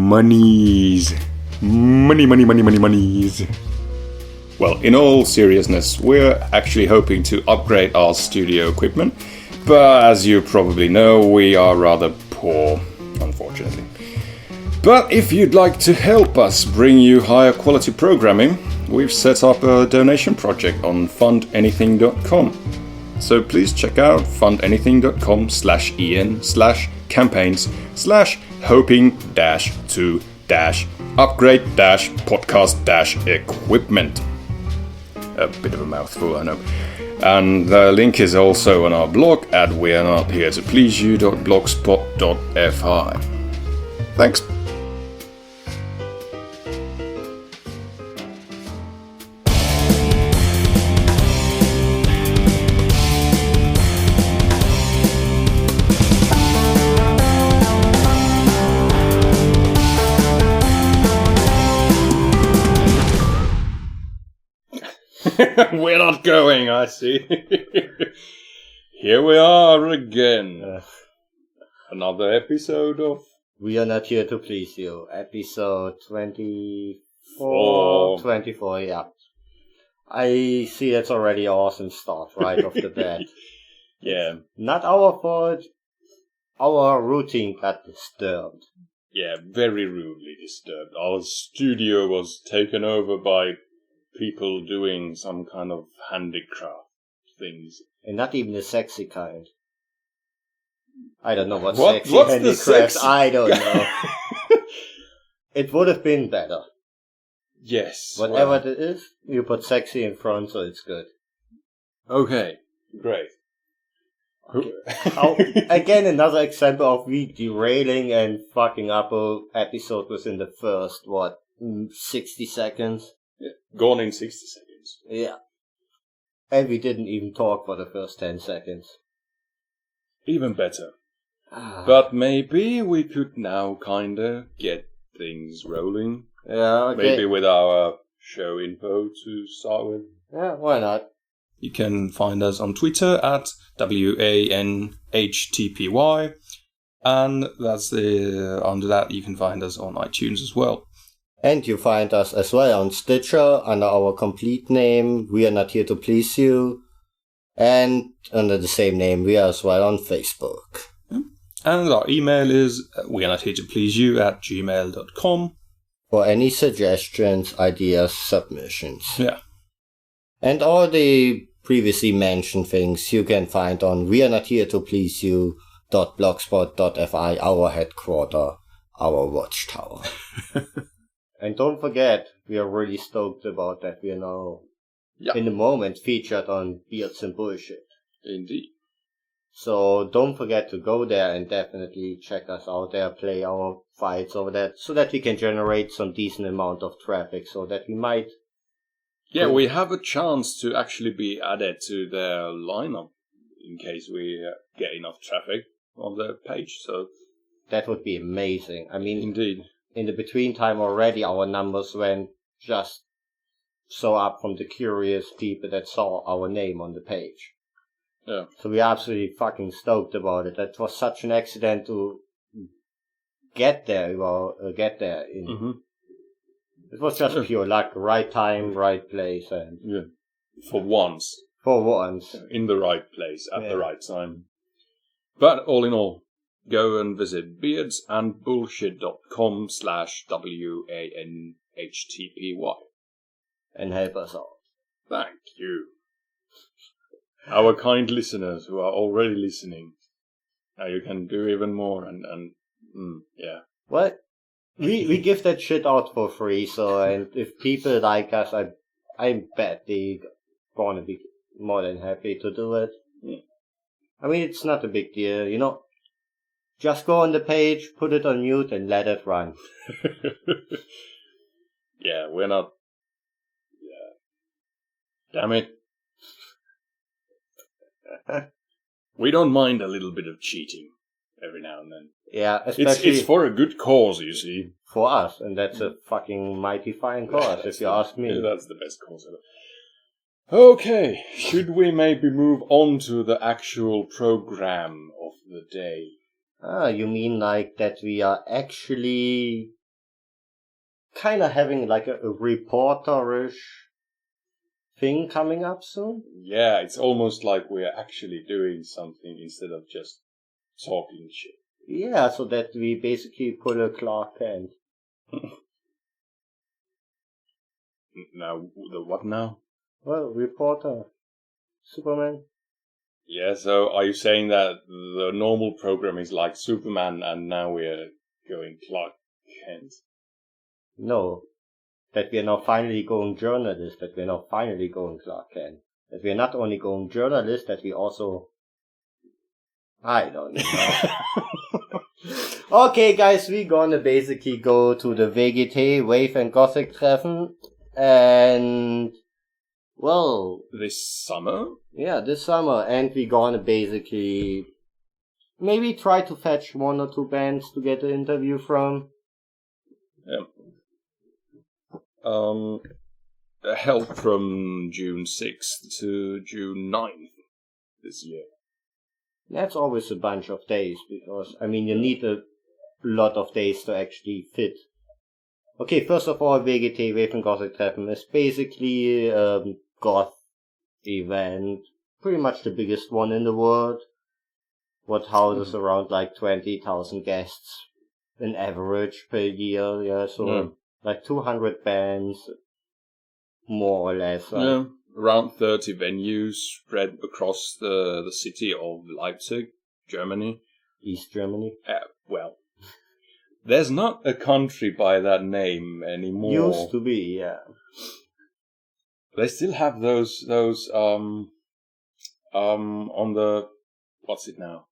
monies. Monies. Well, in all seriousness, we're actually hoping to upgrade our studio equipment, but as you probably know, we are rather poor, unfortunately. But if you'd like to help us bring you higher quality programming, we've set up a donation project on fundanything.com. So please check out fundanything.com/en/campaigns/hoping-to-upgrade-podcast-equipment. A bit of a mouthful, I know. And the link is also on our blog at wearenotheretoPleaseyou.blogspot.fi. Thanks. We're not going, I see. Here we are again. Another episode of We Are Not Here to Please You. Episode 24. 24, yeah. I see that's already an awesome start right off the bat. Yeah. Not our fault. Our routine got disturbed. Yeah, very rudely disturbed. Our studio was taken over by people doing some kind of handicraft things. And not even the sexy kind. I don't know what's what's handicraft. I don't know. It would have been better. Yes. Whatever it is, you put sexy in front, so it's good. Okay, great. Again, another example of me derailing and fucking up an episode within the first, 60 seconds? Yeah. Gone in 60 seconds. Yeah. And we didn't even talk for the first 10 seconds. Even better. But maybe we could now kinda get things rolling. Yeah, okay. Maybe with our show info to start with. Yeah, why not? You can find us on Twitter at WANHTPY. And that's under that you can find us on iTunes as well. And you find us as well on Stitcher under our complete name, We Are Not Here to Please You. And under the same name, we are as well on Facebook. And our email is wearenotheretoPleaseYou@gmail.com. For any suggestions, ideas, submissions. Yeah. And all the previously mentioned things you can find on wearenotheretoPleaseYou.blogspot.fi, our headquarter, our watchtower. And don't forget, we are really stoked about that. We are now, in the moment, featured on Beards and Bullshit. Indeed. So don't forget to go there and definitely check us out there, play our fights over that, so that we can generate some decent amount of traffic, so that we might... Yeah, we have a chance to actually be added to their lineup in case we get enough traffic on their page, so... That would be amazing. I mean... Indeed. In the between time already, our numbers went just so up from the curious people that saw our name on the page. Yeah. So we're absolutely fucking stoked about it. That was such an accident to get there. Mm-hmm. It was just pure luck. Right time, right place, and For once. In the right place at the right time. But all in all, go and visit beardsandbullshit.com/WANHTPY. And help us out. Thank you. Our kind listeners who are already listening. Now you can do even more yeah. Well, we give that shit out for free, so, and if people like us, I bet they're gonna be more than happy to do it. Yeah. I mean, it's not a big deal, you know. Just go on the page, put it on mute, and let it run. Yeah, we're not... Yeah. Damn it. We don't mind a little bit of cheating every now and then. Yeah, especially... It's for a good cause, you see. For us, and that's a fucking mighty fine cause, if you ask me. Yeah, that's the best cause ever. Okay, should we maybe move on to the actual program of the day? Ah, you mean like that we are actually kind of having like a reporterish thing coming up soon. Yeah, it's almost like we're actually doing something instead of just talking shit. Yeah, so that we basically pull a Clark Kent. Now, the what now? Well, reporter. Superman. Yeah, so are you saying that the normal program is like Superman and now we're going Clark Kent? No. That we are now finally going journalist, that we are now finally going Clark Kent. That we are not only going journalist, that we also... I don't know. Okay, guys, we're gonna basically go to the WGT, Wave and Gothic Treffen, and... Well... This summer? Yeah, this summer, and we're gonna basically... Maybe try to fetch 1 or 2 bands to get an interview from. Yeah. Held from June 6th to June 9th this year. That's always a bunch of days, because, I mean, you need a lot of days to actually fit. Okay, first of all, WGT, Wave and Gothic Treffen, is basically a goth event. Pretty much the biggest one in the world. What houses around like 20,000 guests in average per year, yeah, so like 200 bands, more or less. Yeah, around 30 venues spread across the city of Leipzig, Germany. East Germany. Well, there's not a country by that name anymore. Used to be, yeah. They still have those on the, what's it now?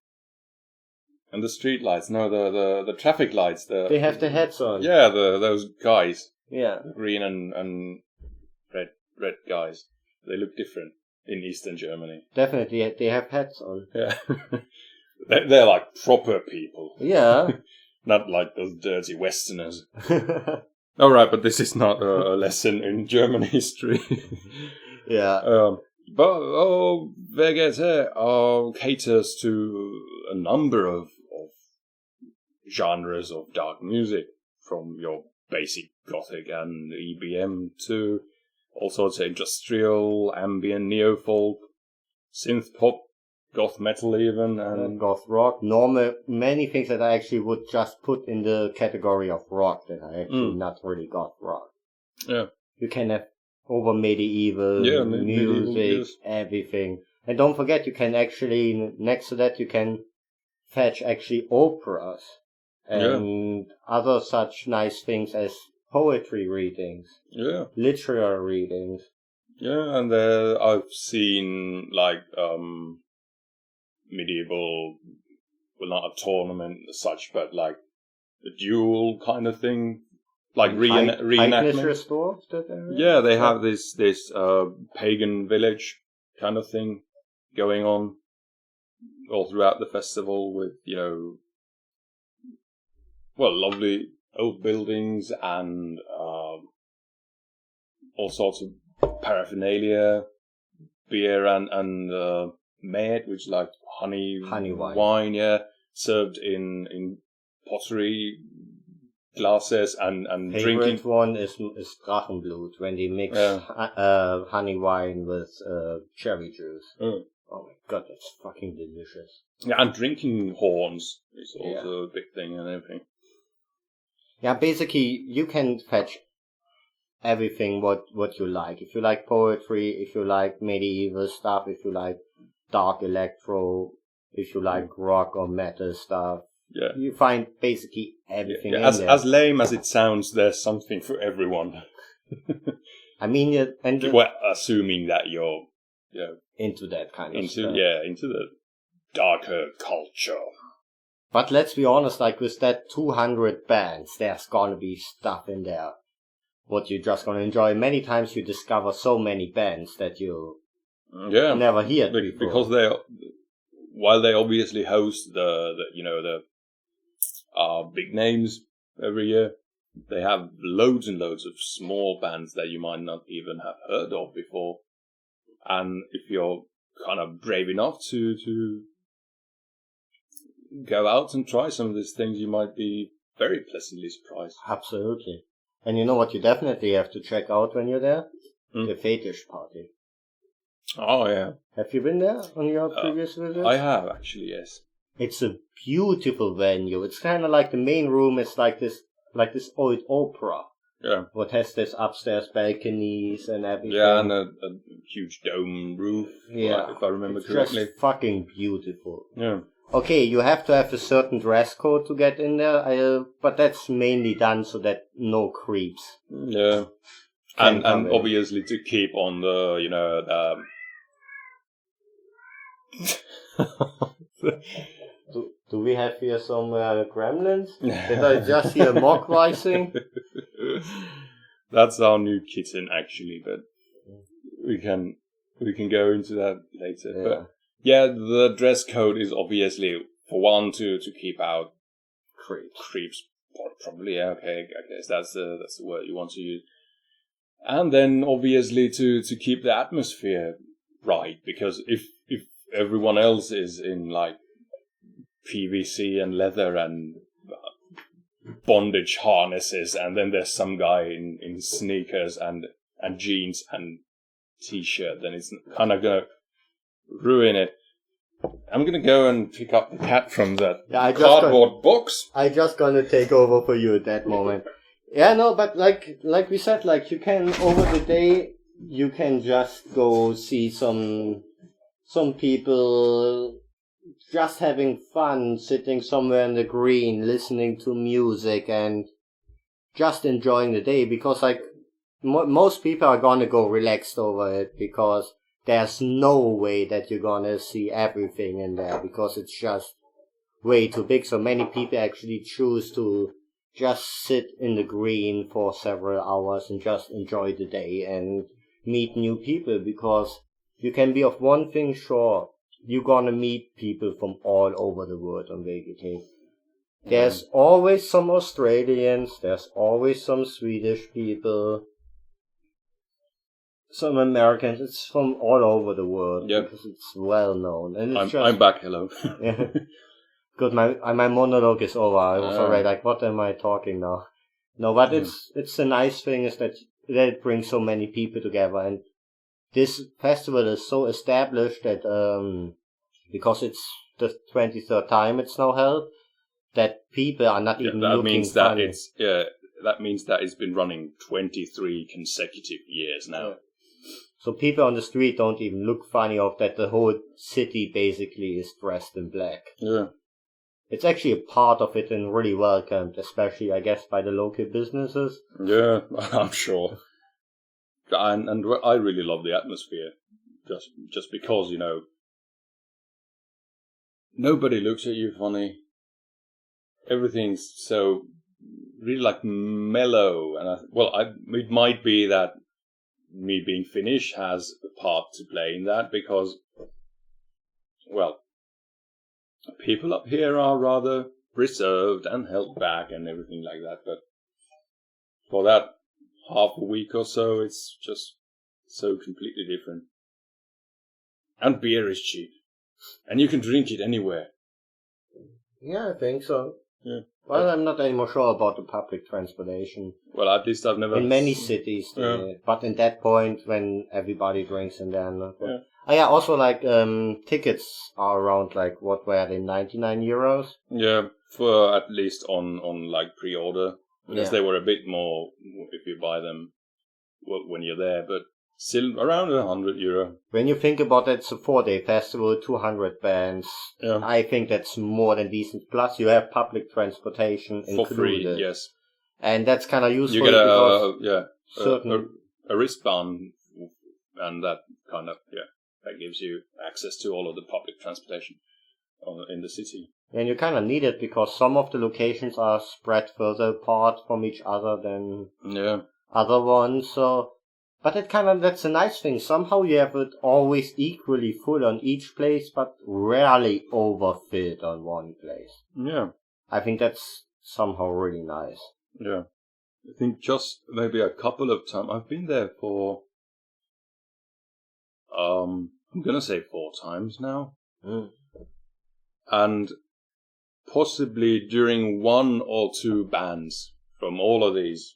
And the street lights, no, the traffic lights. They have the hats on. Yeah, those guys. Yeah. Green and red guys. They look different in Eastern Germany. Definitely, they have hats on. Yeah. They're like proper people. Yeah. Not like those dirty Westerners. Alright, but this is not a lesson in German history. Yeah. But WGT caters to a number of genres of dark music, from your basic gothic and EBM to all sorts of industrial, ambient, neo-folk, synth pop, goth metal even, and goth rock. Many things that I actually would just put in the category of rock that are actually not really goth rock. Yeah. You can have over medieval music, everything. And don't forget, you can actually, next to that, you can fetch actually operas and other such nice things as poetry readings, literary readings. Yeah, and I've seen like medieval, well, not a tournament as such, but like a duel kind of thing, like reenactment. Yeah, they have this pagan village kind of thing going on all throughout the festival with, lovely old buildings and all sorts of paraphernalia, beer and mead, which is like honey wine, served in pottery glasses and Favorite drinking. One is Drachenblut, when they mix honey wine with cherry juice. Oh my god, that's fucking delicious. Yeah, and drinking horns is also a big thing and everything. Yeah, basically, you can fetch everything what you like. If you like poetry, if you like medieval stuff, if you like dark electro, if you like rock or metal stuff, you find basically everything in there. As lame as it sounds, there's something for everyone. I mean, well, assuming that you're into that kind of stuff. Into the darker culture. But let's be honest, like with that 200 bands, there's gonna be stuff in there what you're just gonna enjoy. Many times you discover so many bands that you never heard before. Because while they obviously host the big names every year, they have loads and loads of small bands that you might not even have heard of before. And if you're kind of brave enough to go out and try some of these things, you might be very pleasantly surprised. Absolutely. And you know what you definitely have to check out when you're there? The Fetish Party. Oh, yeah. Have you been there on your previous visits? I have, actually, yes. It's a beautiful venue. It's kind of like the main room is like this old opera. Yeah. What has this upstairs balconies and everything. Yeah, and a huge dome roof, yeah. if I remember it's correctly. Just fucking beautiful. Yeah. Okay, you have to have a certain dress code to get in there, but that's mainly done so that no creeps. Yeah. And obviously to keep on the, Do we have here some gremlins? Did I just hear mock rising? That's our new kitten, actually, but we can go into that later. Yeah. But yeah, the dress code is obviously for one to keep out creeps. Probably, yeah, okay. I guess that's the word you want to use. And then obviously to keep the atmosphere right, because if everyone else is in like PVC and leather and bondage harnesses, and then there's some guy in sneakers and jeans and t-shirt, then it's kind of gonna ruin it. I'm gonna go and pick up the cat from that cardboard box. I just gonna take over for you at that moment. Yeah, no, but like we said, like you can over the day you can just go see some people just having fun, sitting somewhere in the green, listening to music and just enjoying the day, because like most people are gonna go relaxed over it, because there's no way that you're gonna see everything in there, because it's just way too big. So many people actually choose to just sit in the green for several hours and just enjoy the day and meet new people, because you can be of one thing sure, you're gonna meet people from all over the world on VGT. There's always some Australians, there's always some Swedish people, some Americans. It's from all over the world, because it's well known. And it's I'm back, hello. Yeah. Good, my monologue is over. I was already like, what am I talking now? No, but it's the nice thing is that it brings so many people together, and this festival is so established that because it's the 23rd time it's now held, that people are not even looking funny. That means that it's been running 23 consecutive years now. Yeah. So people on the street don't even look funny of that the whole city basically is dressed in black. Yeah. It's actually a part of it and really welcomed, especially, I guess, by the local businesses. Yeah, I'm sure. And I really love the atmosphere, just because, nobody looks at you funny. Everything's so really like mellow, and it might be that me being Finnish has a part to play in that, because, well, people up here are rather reserved and held back and everything like that, but for that half a week or so, it's just so completely different. And beer is cheap, and you can drink it anywhere. Yeah, I think so. Yeah. Well, I'm not anymore sure about the public transportation. Well, at least I've never... In many cities, but in that point, when everybody drinks in there... Yeah. Oh yeah, also, like, tickets are around, like, what were they, 99 euros? Yeah, for at least on like, pre-order. Because they were a bit more if you buy them when you're there, but still around €100. When you think about it, it's a 4-day festival, 200 bands. Yeah. I think that's more than decent. Plus, you have public transportation included. For free, yes. And that's kind of useful. You get a wristband, and that kind of, that gives you access to all of the public transportation in the city. And you kind of need it, because some of the locations are spread further apart from each other than other ones. So, but that's a nice thing. Somehow you have it always equally full on each place, but rarely overfilled on one place. Yeah. I think that's somehow really nice. Yeah. I think just maybe a couple of times. I've been there for, I'm gonna say 4 times now. Mm. And possibly during 1 or 2 bands from all of these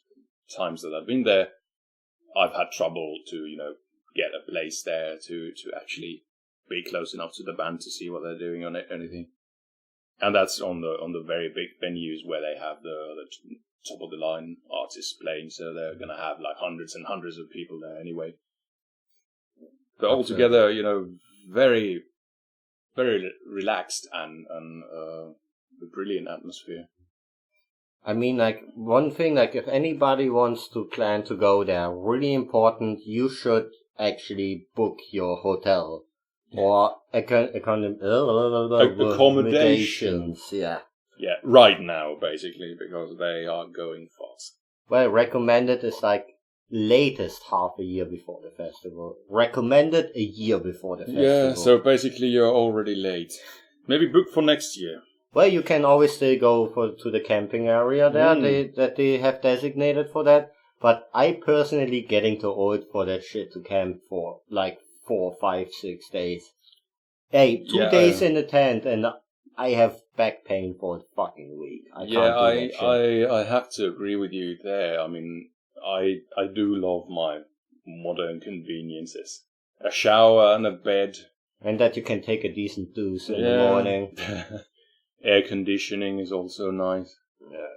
times that I've been there, I've had trouble to, get a place there to actually be close enough to the band to see what they're doing on it, anything. And that's on the very big venues where they have the top of the line artists playing, so they're going to have like hundreds and hundreds of people there anyway. But altogether, very, very relaxed and a brilliant atmosphere. I mean, like, one thing, like, if anybody wants to plan to go there, really important, you should actually book your hotel. Or accommodations, yeah. Yeah, right now, basically, because they are going fast. Well, recommended is like latest half a year before the festival. Recommended a year before the festival. Yeah, so basically you're already late. Maybe book for next year. Well, you can always still go to the camping area there that they have designated for that. But I personally getting too old for that shit to camp for like 4, 5, 6 days. Hey, 2 days in the tent and I have back pain for a fucking week. I can't do that shit. I have to agree with you there. I mean, I do love my modern conveniences. A shower and a bed. And that you can take a decent deuce in the morning. Air conditioning is also nice. Yeah.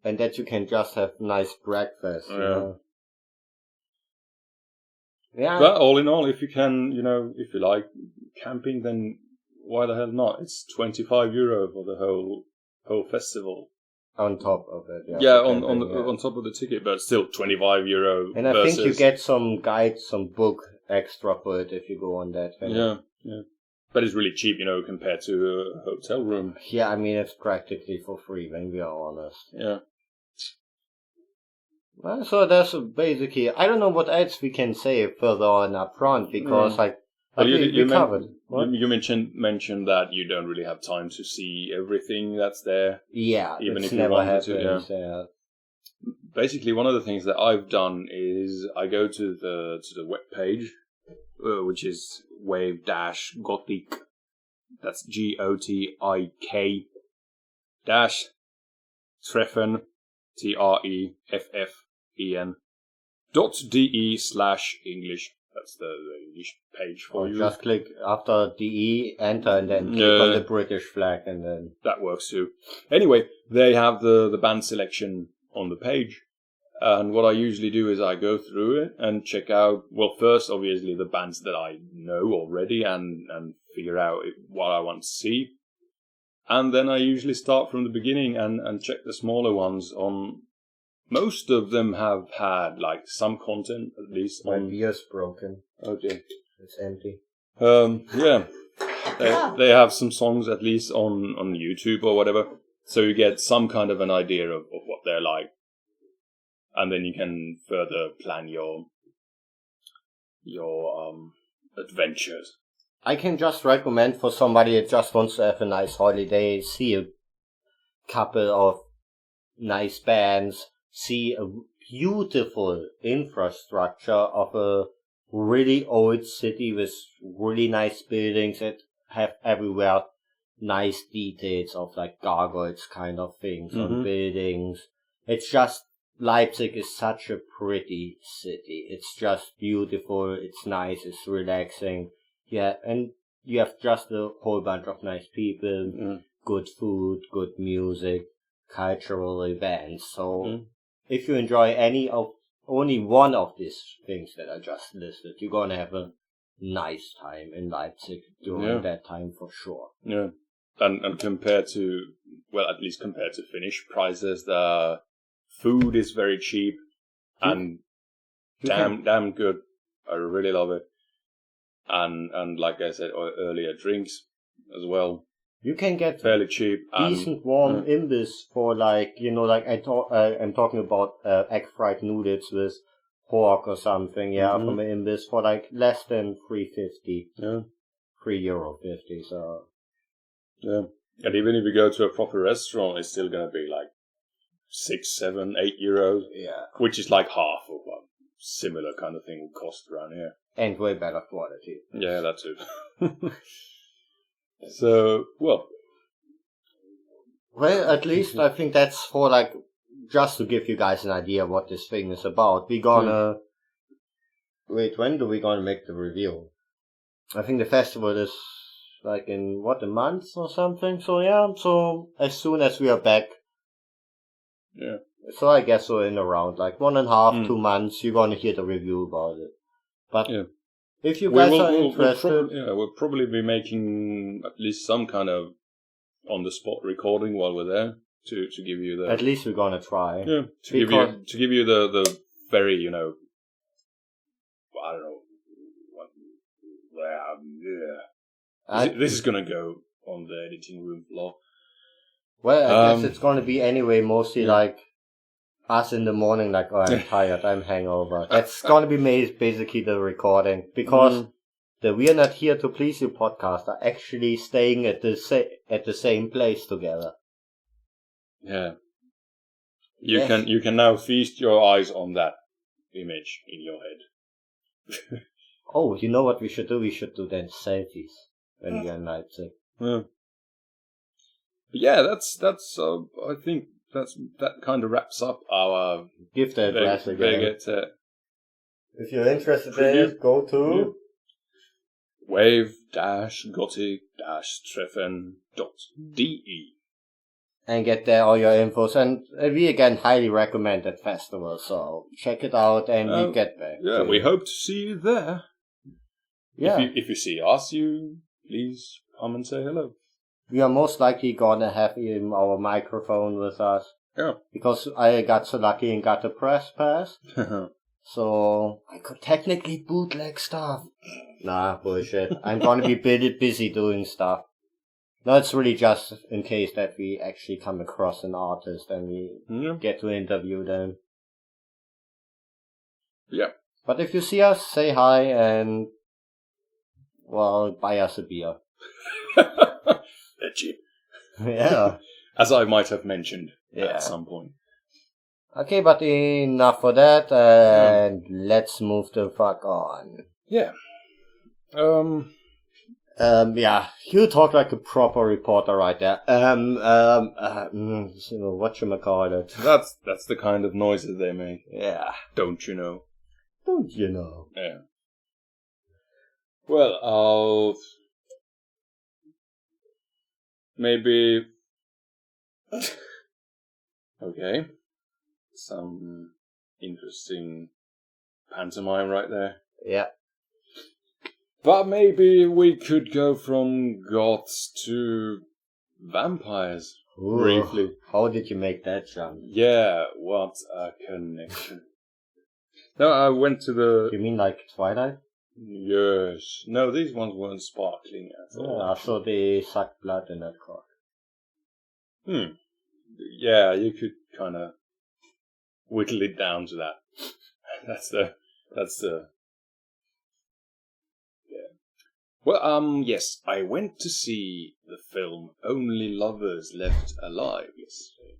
And that you can just have nice breakfast. Yeah. But all in all, if you can, if you like camping, then why the hell not? It's €25 for the whole festival. On top of it, on top of the ticket, but still €25. And I think you get some guide, some book extra for it if you go on that thing. Yeah. But it's really cheap, compared to a hotel room. Yeah, I mean, it's practically for free, when we are honest. Yeah. Well, so that's basically, I don't know what else we can say further on up front, because you covered. You mentioned that you don't really have time to see everything that's there. Yeah, even if you wanted happens, to. Yeah. Basically, one of the things that I've done is I go to the web page, which is Wave Gothik. That's GOTIK Treffen TREFFEN.de/English. That's the English page for you. Just click after DE, enter, and then click on the British flag, and then that works too. Anyway, they have the band selection on the page, and what I usually do is I go through it and check out. Well, first, obviously, the bands that I know already, and figure out what I want to see, and then I usually start from the beginning and check the smaller ones on. Most of them have had like some content at least. My beer's broken. Oh dear, it's empty. They have some songs at least on YouTube or whatever, so you get some kind of an idea of what they're like, and then you can further plan your adventures. I can just recommend for somebody that just wants to have a nice holiday, see a couple of nice bands. See a beautiful infrastructure of a really old city with really nice buildings that have everywhere nice details of like gargoyles kind of things on buildings. It's just, Leipzig is such a pretty city. It's just beautiful, it's nice, it's relaxing. Yeah, and you have just a whole bunch of nice people, good food, good music, cultural events. So if you enjoy only one of these things that I just listed, you're gonna have a nice time in Leipzig during that time for sure. Yeah, and compared to, at least compared to Finnish prices, the food is very cheap and damn good. I really love it. And like I said earlier, drinks as well. You can get fairly cheap, decent warm imbiss for I'm talking about egg fried noodles with pork or something, from an imbiss for like less than €3.50. Yeah. €3.50, so. Yeah. And even if you go to a proper restaurant, it's still gonna be like €6, €7, €8. Yeah. Which is like half of what similar kind of thing would cost around here. And way better quality. Yeah, that too. So, well, at least I think that's for like just to give you guys an idea what this thing is about, we're gonna... Wait, when do we gonna make the review? I think the festival is like in, a month or something? So yeah, so as soon as we are back. Yeah. So I guess so in around like 1.5, 2 months, you're gonna hear the review about it. But if you guys are interested... We'll probably be making at least some kind of on-the-spot recording while we're there to give you the... At least we're gonna try. Yeah, to give you the very, I don't know, this is gonna go on the editing room floor. Well, I guess it's gonna be anyway mostly like us in the morning, like, oh, I'm tired, I'm hangover. That's gonna be basically the recording, because the We Are Not Here to Please You podcast are actually staying at the same place together. Yeah. You can now feast your eyes on that image in your head. Oh, you know what we should do? We should do then selfies when we are in Leipzig. Yeah. Yeah, that's. I think that kind of wraps up our. Give the address again. If you're interested in it, go to Wave Gothik Treffen.de and get there all your infos. And we again highly recommend that festival. So check it out, and we get back. Yeah, we hope to see you there. Yeah. If you see us, please come and say hello. We are most likely gonna have our microphone with us. Yeah. Because I got so lucky and got the press pass. So I could technically bootleg stuff. Nah, bullshit. I'm gonna be busy doing stuff. No, it's really just in case that we actually come across an artist and we get to interview them. Yeah. But if you see us, say hi and, well, buy us a beer. Edgy. Yeah. As I might have mentioned at some point. Okay, but enough for that, and let's move the fuck on. Yeah. You talk like a proper reporter right there. Whatchamacallit. That's the kind of noises they make. Yeah. Don't you know? Don't you know? Yeah. Well, maybe... Okay. Some interesting pantomime right there. Yeah. But maybe we could go from goths to vampires. Ooh, briefly. How did you make that jump? Yeah, what a connection. No, I went to the... You mean like Twilight? Yes. No, these ones weren't sparkling at all. Yeah, so they sucked blood in that cock. Yeah, you could kind of whittle it down to that. That's the... Yeah. Well, yes, I went to see the film Only Lovers Left Alive yesterday.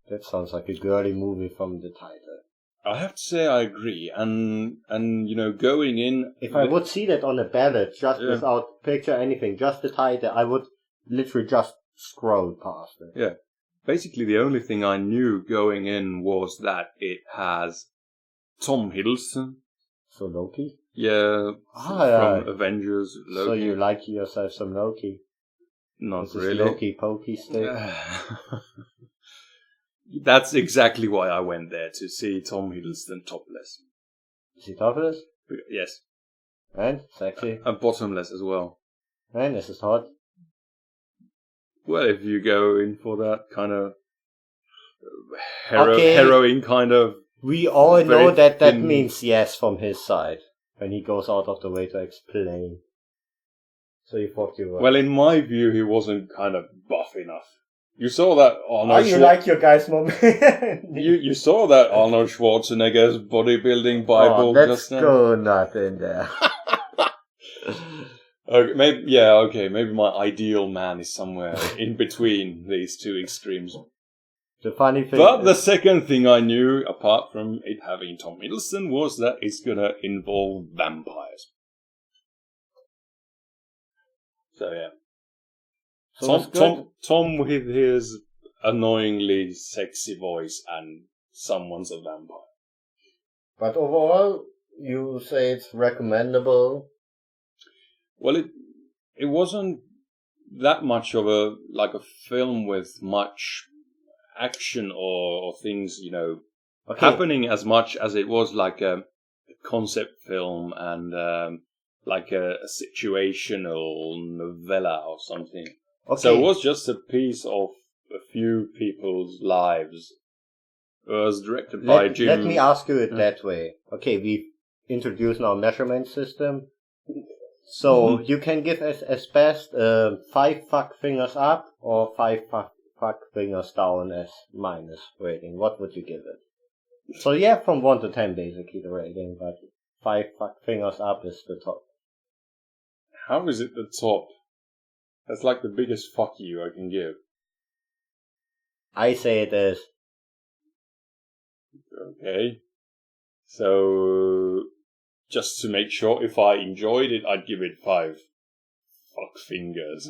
That sounds like a girly movie from the title. I have to say I agree, and going in... If I would see that on a ballot, just without picture anything, just the title, I would literally just scroll past it. Yeah. Basically, the only thing I knew going in was that it has Tom Hiddleston. So Loki? Yeah, from Avengers. Loki. So you like yourself some Loki? Not this really. Is Loki pokey stick? That's exactly why I went there, to see Tom Hiddleston topless. Is he topless? Yes. And sexy? And bottomless as well. And this is hot. Well, if you go in for that kind of heroin kind of... We all know that means yes from his side, when he goes out of the way to explain. So you thought you were... Well, in my view, he wasn't kind of buff enough. You saw that Arnold you like your guys more? you saw that Arnold Schwarzenegger's bodybuilding Bible just now? Let's go not in there. Okay, maybe my ideal man is somewhere in between these two extremes. The funny thing But the second thing I knew, apart from it having Tom Hiddleston, was that it's gonna involve vampires. So yeah. Tom with his annoyingly sexy voice and someone's a vampire. But overall, you say it's recommendable? Well, it wasn't that much of a film with much action or things, happening as much as it was like a concept film and like a situational novella or something. Okay. So it was just a piece of a few people's lives. It was directed by Jim. Let me ask you it that way. Okay, we've introduced our measurement system. So you can give us as best 5 fuck fingers up or 5 fuck fingers down as minus rating. What would you give it? So yeah, from 1 to 10 basically the rating, but 5 fuck fingers up is the top. How is it the top? That's like the biggest fuck you I can give. I say it is. Okay. So, just to make sure, if I enjoyed it, I'd give it 5 fuck fingers.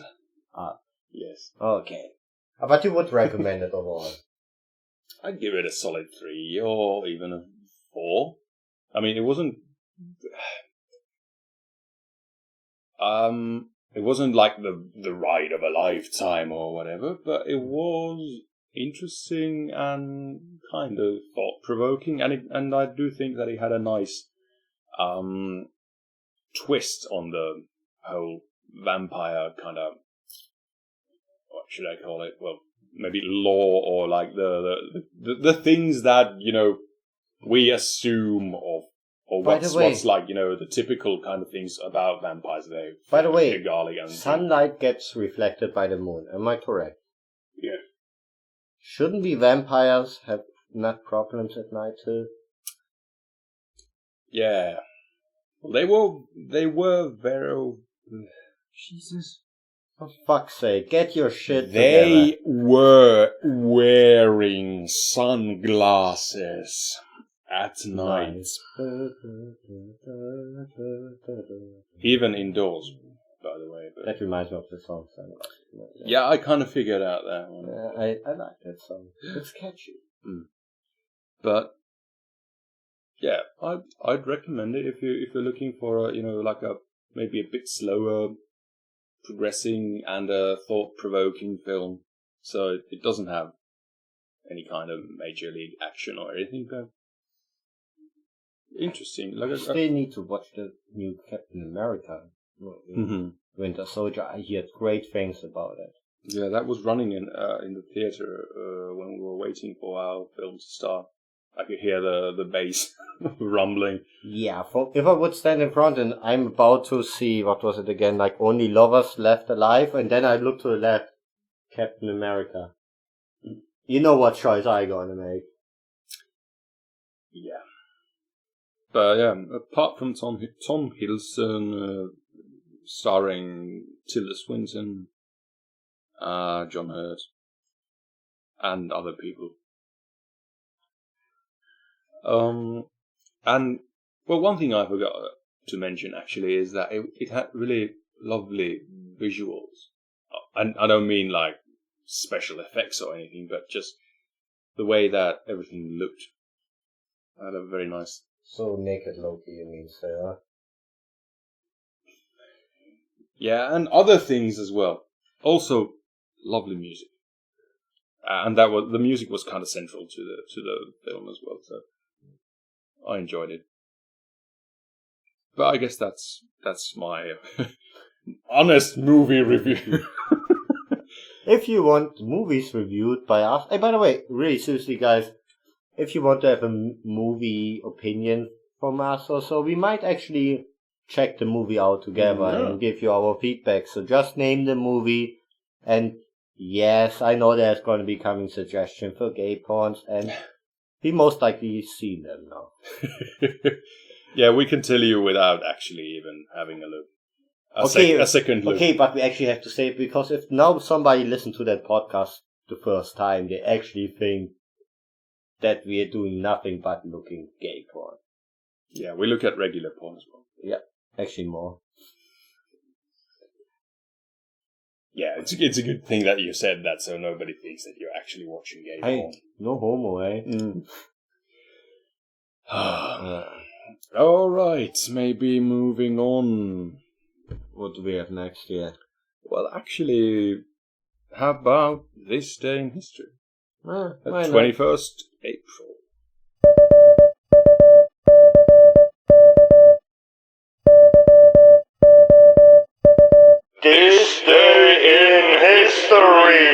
Yes. Okay. But you would recommend it overall? I'd give it a solid 3 or even a 4. I mean, it wasn't like the ride of a lifetime or whatever, but it was interesting and kind of thought-provoking, and I do think that it had a nice twist on the whole vampire kind of, what should I call it? Well, maybe lore or like the things that we assume of. Or what's like, the typical kind of things about vampires. By the way, garlic and sunlight gets reflected by the moon. Am I correct? Yeah. Shouldn't we vampires have nut problems at night too? Yeah. Well, they were very... Jesus. For fuck's sake, get your shit together. They were wearing sunglasses. At night. Even indoors, by the way. But that reminds me of the song. Yeah, I kind of figured out that one. I like that song. It's catchy. But yeah, I'd recommend it if you're looking for maybe a bit slower, progressing and a thought-provoking film. So it doesn't have any kind of major league action or anything, but interesting. I still need to watch the new Captain America, Winter Soldier. I heard great things about it. Yeah, that was running in the theater when we were waiting for our film to start. I could hear the bass rumbling. Yeah, if I would stand in front and I'm about to see, what was it again, like Only Lovers Left Alive, and then I look to the left, Captain America. You know what choice I gonna make. Yeah. But yeah, apart from Tom Hiddleston, starring Tilda Swinton, John Hurt, and other people. And well, one thing I forgot to mention actually is that it had really lovely visuals. And I don't mean like special effects or anything, but just the way that everything looked. I had a very nice. So naked Loki, you mean, sir? Yeah, and other things as well. Also, lovely music, and the music was kind of central to the film as well. So I enjoyed it. But I guess that's my honest movie review. If you want movies reviewed by us, hey, by the way, really seriously, guys. If you want to have a movie opinion from us or so, we might actually check the movie out together and give you our feedback. So just name the movie, and yes, I know there's going to be coming suggestions for gay porns, and we most likely seen them now. Yeah, we can tell you without actually even having a look. A second look. Okay, but we actually have to say it, because if now somebody listens to that podcast the first time, they actually think that we are doing nothing but looking gay porn. Yeah, we look at regular porn as well. Yeah, actually more. Yeah, it's a good thing that you said that, so nobody thinks that you're actually watching gay porn. No homo, eh? All right, maybe moving on. What do we have next here? Well, actually, how about this day in history? Why 21st April. This day in history!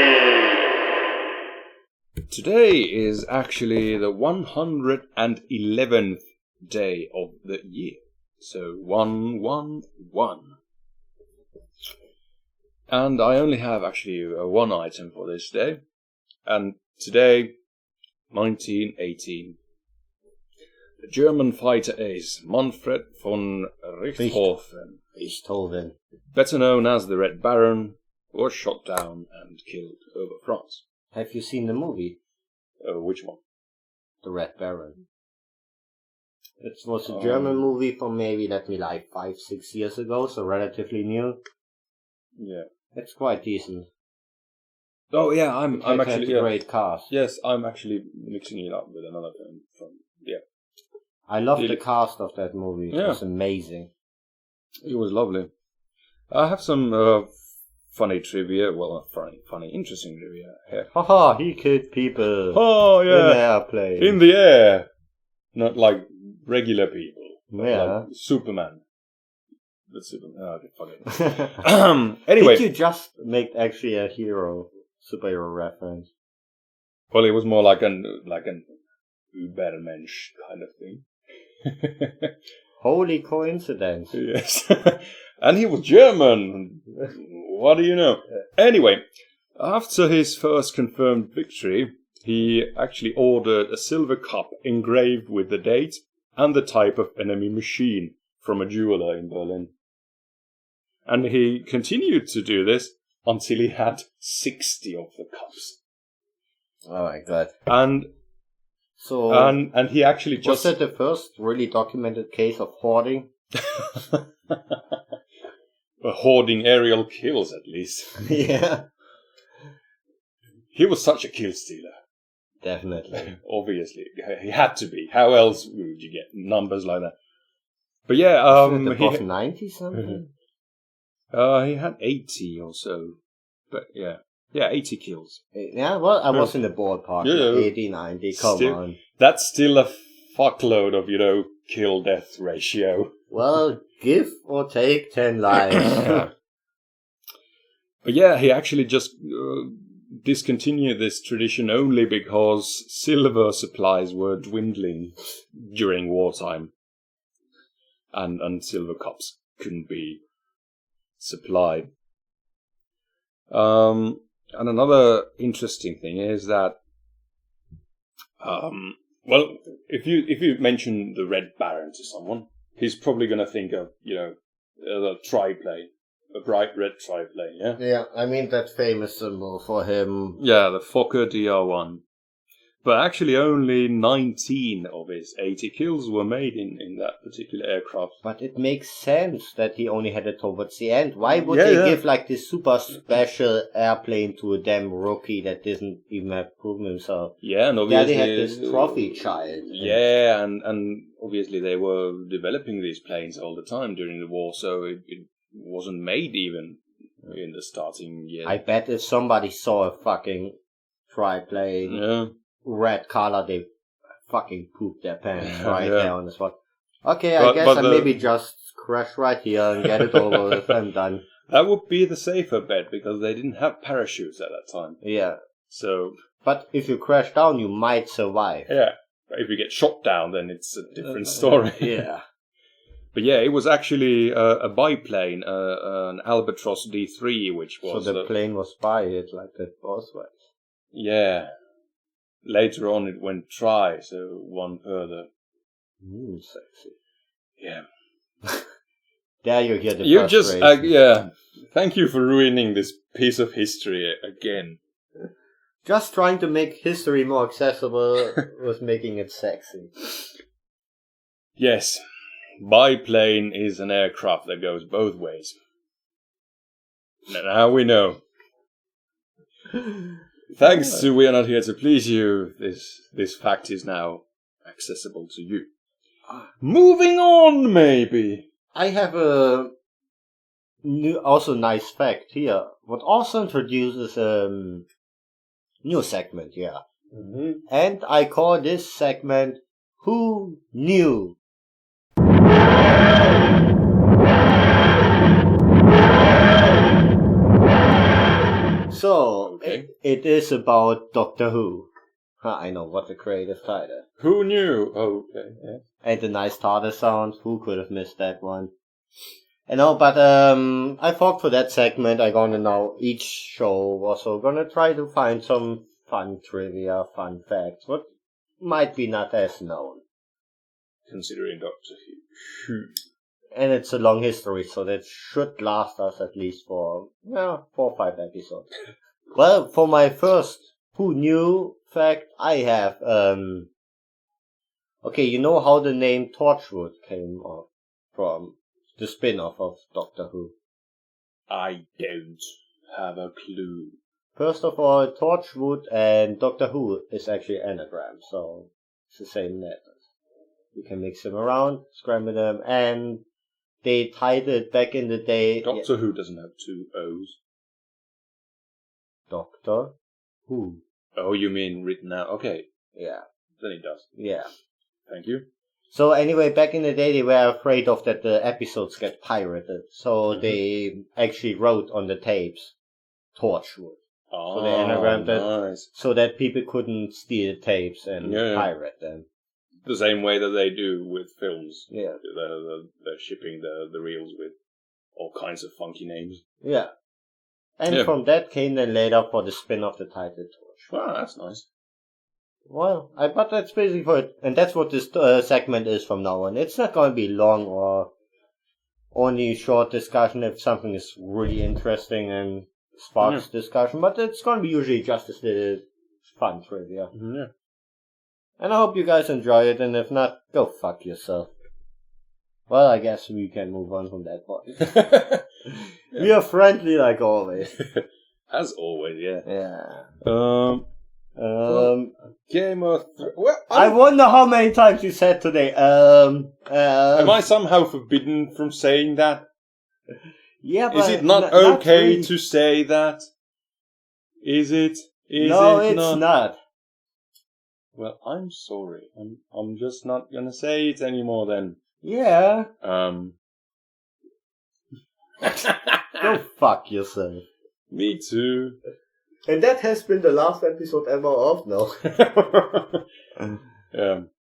Today is actually the 111th day of the year. So 111. And I only have actually one item for this day. And today, 1918. The German fighter ace Manfred von Richthofen, better known as the Red Baron, was shot down and killed over France. Have you seen the movie? Which one? The Red Baron. It was a German movie from maybe, 5-6 years ago, so relatively new. Yeah. It's quite decent. Oh yeah, I'm actually a great cast. Yes, I'm actually mixing it up with another film from I love the cast of that movie. It was amazing. It was lovely. I have some funny trivia. Well, funny, interesting trivia here. Haha, he killed people. Oh yeah, in the airplane. In the air, not like regular people. Yeah, like Superman. The Superman. Oh, okay, fuck it. Anyway, did you just make actually a superhero reference? Well, it was more like an Übermensch kind of thing. Holy coincidence. Yes. And he was German. What do you know? Anyway, after his first confirmed victory, he actually ordered a silver cup engraved with the date and the type of enemy machine from a jeweler in Berlin. And he continued to do this until he had 60 of the cups. Oh my god. And he actually just... Was that the first really documented case of hoarding? Hoarding aerial kills, at least. Yeah. He was such a kill stealer. Definitely. Obviously. He had to be. How else would you get numbers like that? But yeah, he had 90 something? He had 80 or so. But yeah. Yeah, 80 kills. Yeah, well, I was in the ballpark. Yeah. 80, 90, come on. That's still a fuckload of, kill-death ratio. Well, give or take 10 lives. But yeah, he actually just discontinued this tradition only because silver supplies were dwindling during wartime. And silver cups couldn't be supplied. And another interesting thing is that, if you mention the Red Baron to someone, he's probably going to think of, the triplane, a bright red triplane, yeah? Yeah, I mean that famous symbol for him. Yeah, the Fokker DR1. But actually only 19 of his 80 kills were made in that particular aircraft. But it makes sense that he only had it towards the end. Why would they give this super special airplane to a damn rookie that doesn't even have proven himself? Yeah, and obviously... they had this trophy child. Yeah, and obviously they were developing these planes all the time during the war, so it wasn't made even in the starting years. I bet if somebody saw a fucking triplane... red color, they fucking poop their pants there on the spot. Okay, I guess I maybe just crash right here and get it over with and done. That would be the safer bet because they didn't have parachutes at that time. Yeah. So. But if you crash down, you might survive. Yeah. But if you get shot down, then it's a different story. Yeah. But yeah, it was actually a biplane, an Albatros D3, which was... So the plane was by it like that both ways. Yeah. Later on it went tri, so one further. Sexy. Yeah. There you hear the frustration. Thank you for ruining this piece of history again. Just trying to make history more accessible was making it sexy. Yes. Biplane is an aircraft that goes both ways. Now we know. Thanks to We Are Not Here to Please You, this fact is now accessible to you. Moving on, maybe. I have a also nice fact here. What also introduces a new segment, yeah. Mm-hmm. And I call this segment Who Knew? So, okay. it is about Doctor Who. I know, what a creative title. Who knew? Oh, okay, yeah. And the nice TARDIS sound. Who could have missed that one? I know, but I thought for that segment I'm gonna now each show also gonna try to find some fun trivia, fun facts, what might be not as known. Considering Doctor Who. And it's a long history, so that should last us at least for 4 or 5 episodes. Well, for my first Who Knew fact, I have, okay, you know how the name Torchwood came from? The spin-off of Doctor Who. I don't have a clue. First of all, Torchwood and Doctor Who is actually anagram, so it's the same letters. You can mix them around, scramble them, and they tied it back in the day. Doctor Who doesn't have 2 O's. Doctor Who. Oh, you mean written out? Okay. Yeah. Then it does. Yeah. Thank you. So anyway, back in the day, they were afraid of that the episodes get pirated, so they actually wrote on the tapes Torchwood. Oh, so they anagrammed it nice. so that people couldn't steal tapes and pirate them. The same way that they do with films. Yeah. They're shipping the reels with all kinds of funky names. Yeah. And from that came then later for the spin-off the title Torchwood. Wow, that's nice. Well, but that's basically it. And that's what this segment is from now on. It's not going to be long or only short discussion if something is really interesting and sparks discussion. But it's going to be usually just a little fun trivia. Yeah. And I hope you guys enjoy it. And if not, go fuck yourself. Well, I guess we can move on from that point. We are friendly like always. As always, yeah. Yeah. Game of Thrones. I wonder how many times you said today. Am I somehow forbidden from saying that? Yeah, but is it not okay really to say that? Is it? No, it's not. Well, I'm sorry. I'm just not gonna say it anymore then. Yeah. Go fuck yourself. Me too. And that has been the last episode ever of now.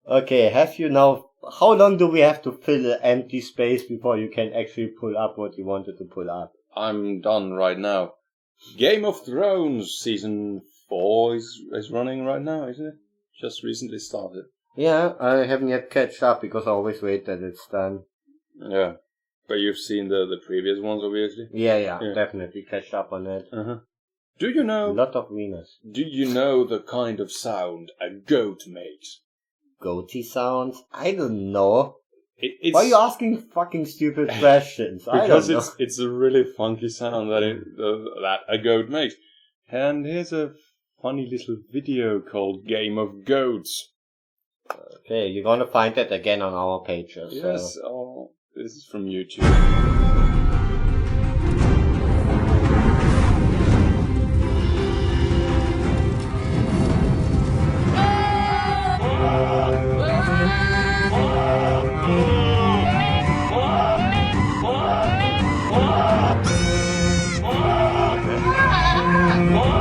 Okay, have you now... How long do we have to fill an empty space before you can actually pull up what you wanted to pull up? I'm done right now. Game of Thrones Season 4 is running right now, isn't it? Just recently started. Yeah, I haven't yet catch up because I always wait that it's done. Yeah. But you've seen the previous ones, obviously? Yeah, definitely catch up on it. Uh-huh. Do you know... A lot of winners. Do you know the kind of sound a goat makes? Goaty sounds? I don't know. It's Why are you asking fucking stupid questions? Because it's a really funky sound that a goat makes. And here's a funny little video called Game of Goats. Okay, you're gonna find that again on our pages. Yes, this is from YouTube.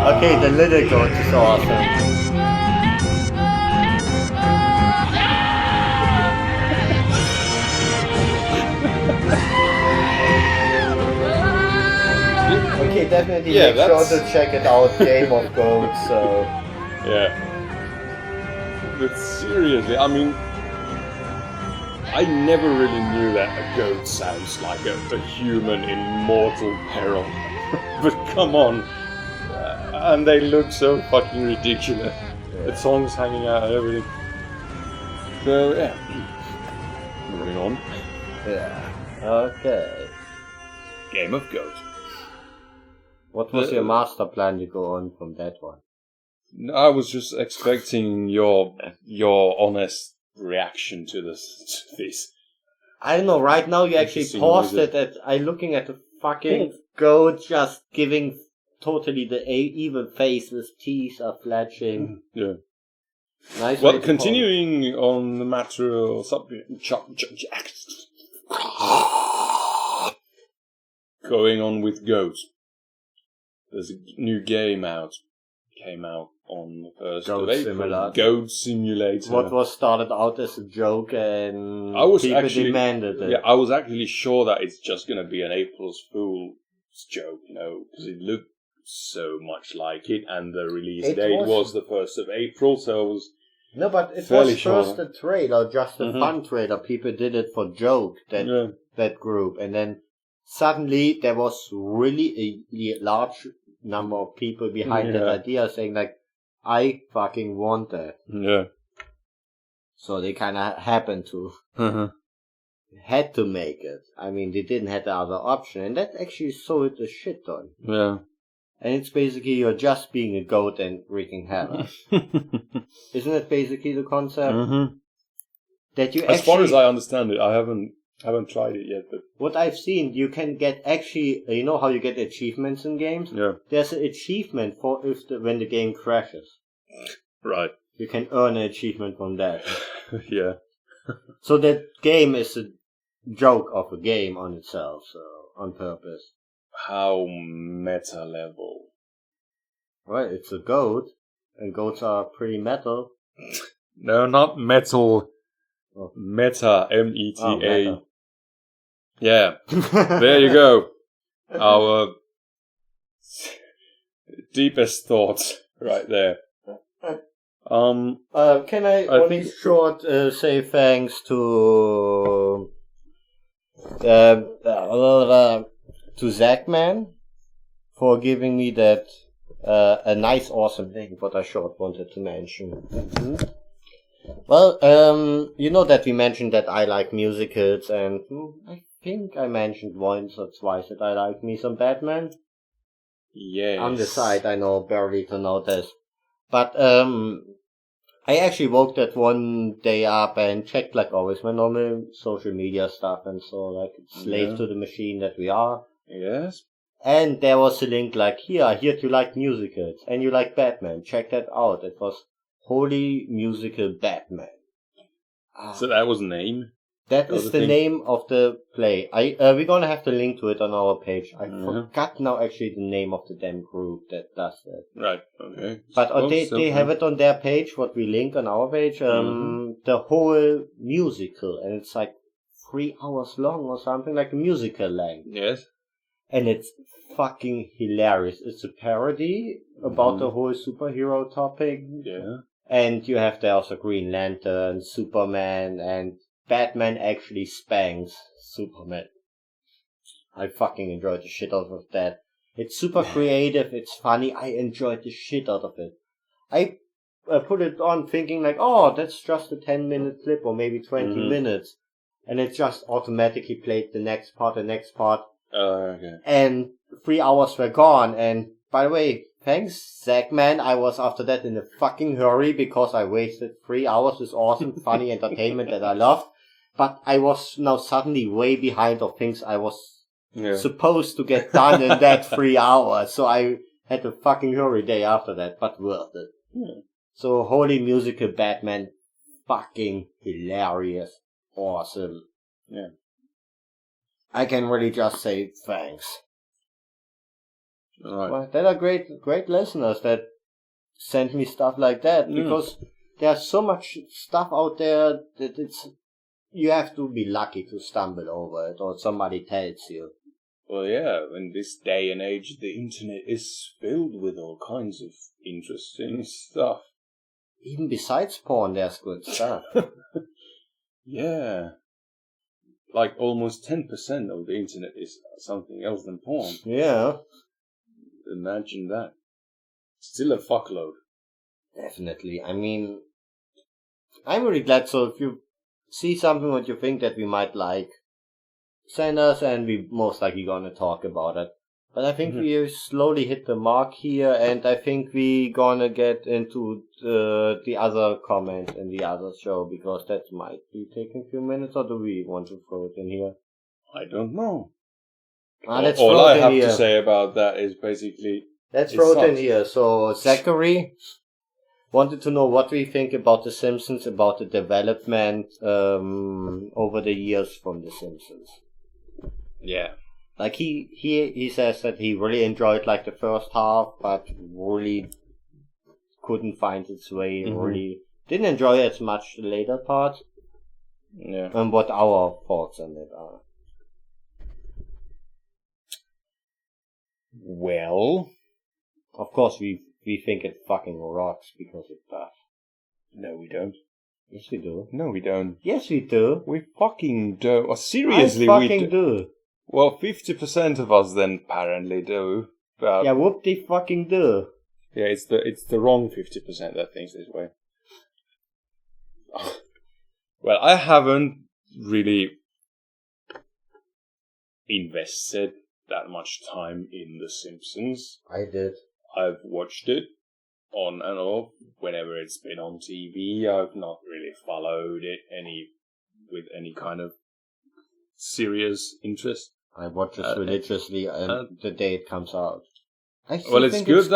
Okay, the little goat is awesome. Okay, definitely make sure to check it out, Game of Goats, so... Yeah. But seriously, I mean... I never really knew that a goat sounds like a human in mortal peril. But come on. And they look so fucking ridiculous. Yeah. The tongues hanging out and everything. So, yeah. Moving on. Yeah. Okay. Game of Goats. What was your master plan to go on from that one? I was just expecting your honest reaction to this. I don't know, right now you actually paused it at, I'm looking at the fucking goat just giving totally the evil face with teeth are flashing. Yeah. Nice. Well, continuing on the matter of subject, going on with goats. There's a new game came out on the 1st of April. Goat Simulator. What was started out as a joke and people demanded it. Yeah, I was actually sure that it's just going to be an April's Fool's joke, because it looked so much like it, and the release date was the 1st of April, so I was No, but it was first a trailer, just a fun trailer. People did it for joke, that group, and then suddenly there was really a large number of people behind that idea saying like, I fucking want that. Yeah. So they kind of happened to, had to make it. I mean, they didn't have the other option, and that actually sold the shit ton. Yeah. And it's basically you're just being a goat and wreaking havoc. Isn't it basically the concept? Mm-hmm. That you as far as I understand it, I haven't tried it yet, but what I've seen, you can get actually, you know how you get achievements in games? Yeah. There's an achievement for when the game crashes. Right. You can earn an achievement from that. Yeah. So that game is a joke of a game on itself, so on purpose. How meta level? Well, it's a goat, and goats are pretty metal. No, not metal. Oh. Meta, M-E-T-A. Oh, meta. Yeah, there you go. Our deepest thoughts right there. Can I only short say thanks to Zachman for giving me that a nice, awesome thing. What I short wanted to mention. Mm-hmm. Well, you know that we mentioned that I like musicals, and I think I mentioned once or twice that I like me some Batman. Yes. On the side, I know barely to notice. But, I actually woke that one day up and checked, like always, my normal social media stuff, and so, like, slave to the machine that we are. Yes. And there was a link like, here, I hear you like musicals, and you like Batman. Check that out. It was Holy Musical Batman. So that was the name? That is the name of the play. We're gonna have to link to it on our page. I forgot now actually the name of the damn group that does that. Right, okay. But they have it on their page, what we link on our page, the whole musical, and it's like 3 hours long or something, like a musical length. Yes. And it's fucking hilarious. It's a parody about the whole superhero topic. Yeah. And you have there also Green Lantern, Superman, and Batman actually spanks Superman. I fucking enjoyed the shit out of that. It's super creative, it's funny, I enjoyed the shit out of it. I put it on thinking like, oh, that's just a 10-minute clip or maybe 20 minutes. And it just automatically played the next part. Okay. And 3 hours were gone, and by the way, thanks, Zachman. I was after that in a fucking hurry because I wasted 3 hours with awesome, funny entertainment that I loved. But I was now suddenly way behind of things I was supposed to get done in that 3 hours. So I had a fucking hurry day after that, but worth it. Yeah. So Holy Musical Batman, fucking hilarious, awesome. Yeah. I can really just say thanks. All right. Well, there are great listeners that send me stuff like that because there's so much stuff out there that you have to be lucky to stumble over it or somebody tells you. Well, yeah, in this day and age, the internet is filled with all kinds of interesting stuff. Even besides porn, there's good stuff. Yeah. Like almost 10% of the internet is something else than porn. Yeah. Imagine that. Still a fuckload. Definitely. I mean, I'm really glad. So if you see something what you think that we might like, send us and we most likely gonna talk about it. But I think we slowly hit the mark here, and I think we gonna get into the other comment in the other show, because that might be taking a few minutes, or do we want to throw it in here? I don't know. All I have to say about that is basically... Let's throw it in here. So, Zachary wanted to know what we think about The Simpsons, about the development over the years from The Simpsons. Yeah. Like he says that he really enjoyed like the first half, but really couldn't find its way. Really didn't enjoy as much the later part. Yeah. And what our thoughts on it are. Well, of course we think it fucking rocks because it does. No, we don't. Yes, we do. No, we don't. Yes, we do. We fucking do. Oh, seriously, I fucking do. Well, 50% of us then apparently do. But yeah, whoop they fucking do. Yeah, it's the wrong 50% that thinks this way. Well, I haven't really invested that much time in The Simpsons. I did. I've watched it on and off whenever it's been on TV. I've not really followed it with any kind of serious interest. I watch it religiously the day it comes out. It's good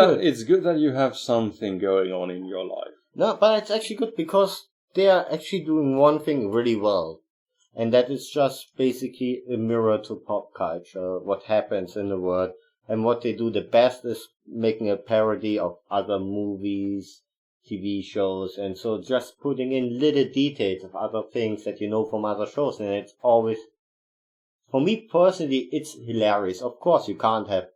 that you have something going on in your life. No, but it's actually good because they are actually doing one thing really well. And that is just basically a mirror to pop culture, what happens in the world. And what they do the best is making a parody of other movies, TV shows, and so just putting in little details of other things that you know from other shows. And it's always, for me personally, it's hilarious. Of course, you can't have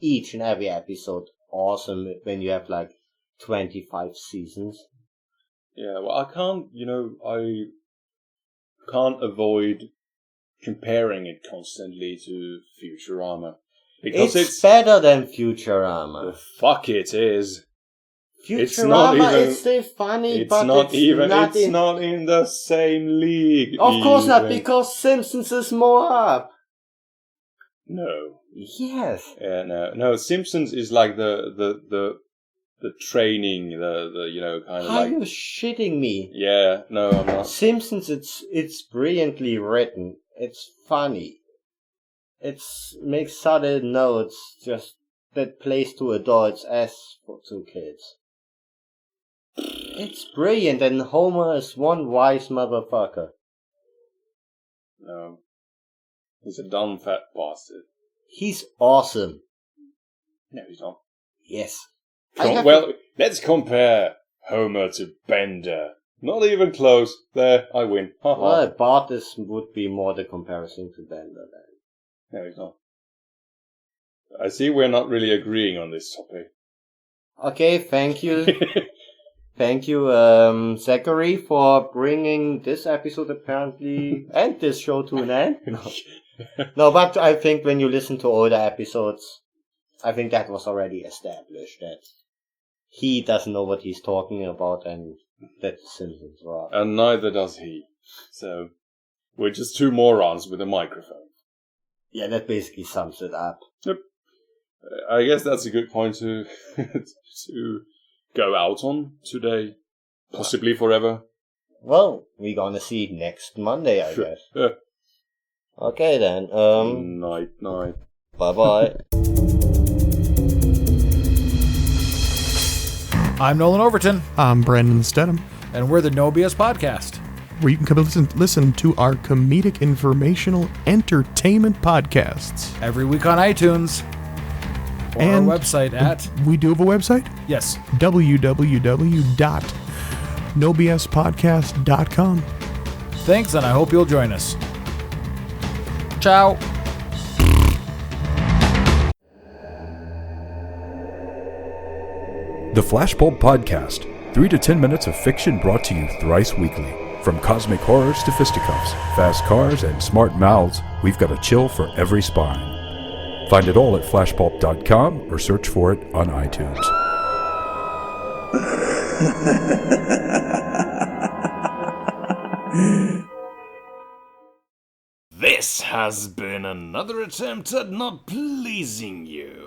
each and every episode awesome when you have like 25 seasons. Yeah, well, I can't avoid comparing it constantly to Futurama. Because it's better than Futurama. The fuck it is. Futurama is still funny, but it's not in the same league. Of course not, because Simpsons is more up. No. Yes. Yeah, no. Simpsons is like the training, the kind of Are like... you shitting me? Yeah, no, I'm not. Simpsons, it's brilliantly written. It's funny. It makes subtle notes just that plays to adults as for to kids. It's brilliant, and Homer is one wise motherfucker. No. He's a dumb fat bastard. He's awesome. No, he's not. Yes. Let's compare Homer to Bender. Not even close. There, I win. Well, Bart would be more the comparison to Bender then. No, he's not. I see we're not really agreeing on this topic. Okay, thank you. Thank you, Zachary, for bringing this episode apparently and this show to an end. No, but I think when you listen to older episodes, I think that was already established that he doesn't know what he's talking about and that the Simpsons are. And neither does he. So, we're just two morons with a microphone. Yeah, that basically sums it up. Yep. I guess that's a good point to go out on today. Possibly forever. Well, we're gonna see next Monday, I guess. Yeah. Okay then, Night. Bye-bye. I'm Nolan Overton. I'm Brandon Stedham. And we're the No BS Podcast, where you can come listen to our comedic, informational, entertainment podcasts. every week on iTunes. Or And our website at... We do have a website? Yes. www.nobspodcast.com. Thanks, and I hope you'll join us. Ciao. The Flashbulb Podcast. 3 to 10 minutes of fiction brought to you thrice weekly. From cosmic horrors to fisticuffs, fast cars, and smart mouths, we've got a chill for every spine. Find it all at flashpulp.com or search for it on iTunes. This This has been another attempt at not pleasing you.